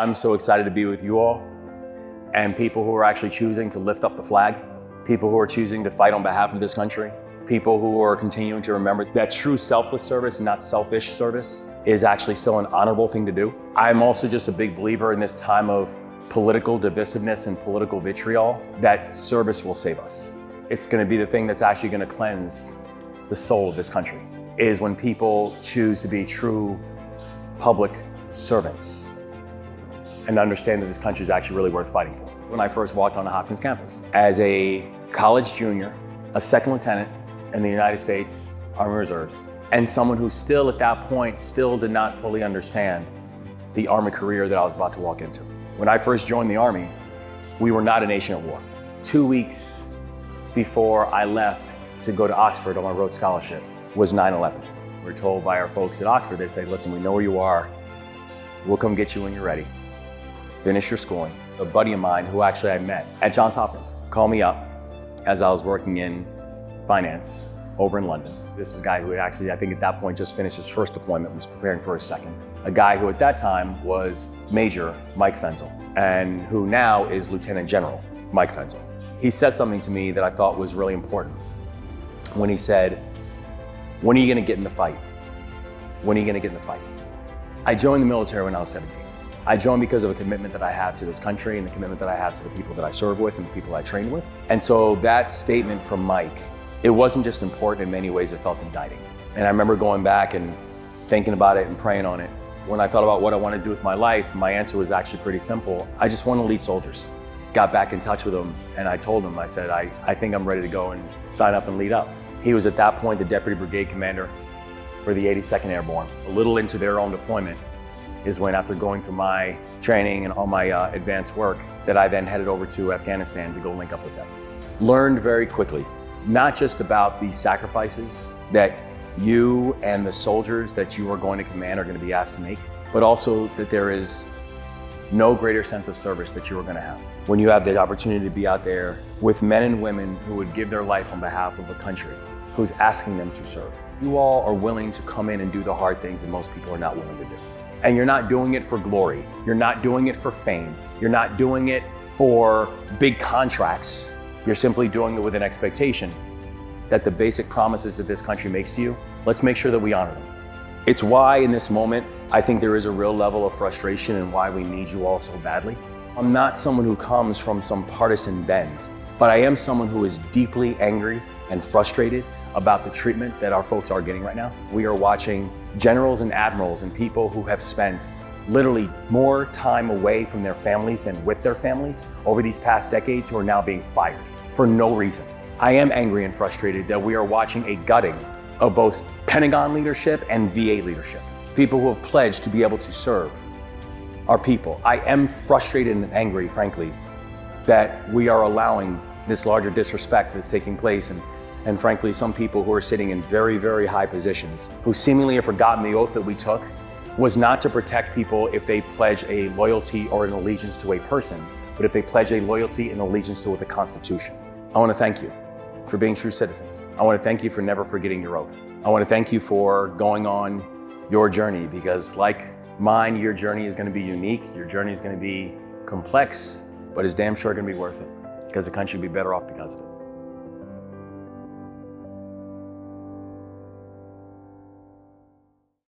I'm so excited to be with you all and people who are actually choosing to lift up the flag, people who are choosing to fight on behalf of this country, people who are continuing to remember that true selfless service and not selfish service is actually still an honorable thing to do. I'm also just a big believer in this time of political divisiveness and political vitriol that service will save us. It's going to be the thing that's actually going to cleanse the soul of this country, is when people choose to be true public servants and understand that this country is actually really worth fighting for. When I first walked on the Hopkins campus as a college junior, a second lieutenant in the United States Army Reserves, and someone who still at that point still did not fully understand the Army career that I was about to walk into. When I first joined the Army, we were not a nation at war. 2 weeks before I left to go to Oxford on my Rhodes Scholarship was 9/11. We were told by our folks at Oxford, they said, listen, we know where you are. We'll come get you when you're ready. Finish your schooling. A buddy of mine who actually I met at Johns Hopkins called me up as I was working in finance over in London. This is a guy who had actually, I think at that point, just finished his first deployment, was preparing for his second. A guy who at that time was Major Mike Fenzel, and who now is Lieutenant General Mike Fenzel. He said something to me that I thought was really important when he said, when are you gonna get in the fight? When are you gonna get in the fight? I joined the military when I was 17. I joined because of a commitment that I have to this country and the commitment that I have to the people that I serve with and the people I train with. And so that statement from Mike, it wasn't just important, in many ways it felt indicting. And I remember going back and thinking about it and praying on it. When I thought about what I wanted to do with my life, my answer was actually pretty simple. I just want to lead soldiers. Got back in touch with him and I told him, I said, I think I'm ready to go and sign up and lead up. He was at that point the Deputy Brigade Commander for the 82nd Airborne. A little into their own deployment is when, after going through my training and all my advanced work, that I then headed over to Afghanistan to go link up with them. Learned very quickly, not just about the sacrifices that you and the soldiers that you are going to command are going to be asked to make, but also that there is no greater sense of service that you are going to have when you have the opportunity to be out there with men and women who would give their life on behalf of a country who's asking them to serve. You all are willing to come in and do the hard things that most people are not willing to do. And you're not doing it for glory. You're not doing it for fame. You're not doing it for big contracts. You're simply doing it with an expectation that the basic promises that this country makes to you, let's make sure that we honor them. It's why in this moment, I think there is a real level of frustration and why we need you all so badly. I'm not someone who comes from some partisan bend, but I am someone who is deeply angry and frustrated about the treatment that our folks are getting right now. We are watching generals and admirals and people who have spent literally more time away from their families than with their families over these past decades who are now being fired for no reason. I am angry and frustrated that we are watching a gutting of both Pentagon leadership and VA leadership. People who have pledged to be able to serve our people. I am frustrated and angry, frankly, that we are allowing this larger disrespect that's taking place and frankly, some people who are sitting in very, very high positions who seemingly have forgotten the oath that we took was not to protect people if they pledge a loyalty or an allegiance to a person, but if they pledge a loyalty and allegiance to the Constitution. I want to thank you for being true citizens. I want to thank you for never forgetting your oath. I want to thank you for going on your journey, because like mine, your journey is going to be unique. Your journey is going to be complex, but it's damn sure going to be worth it, because the country will be better off because of it.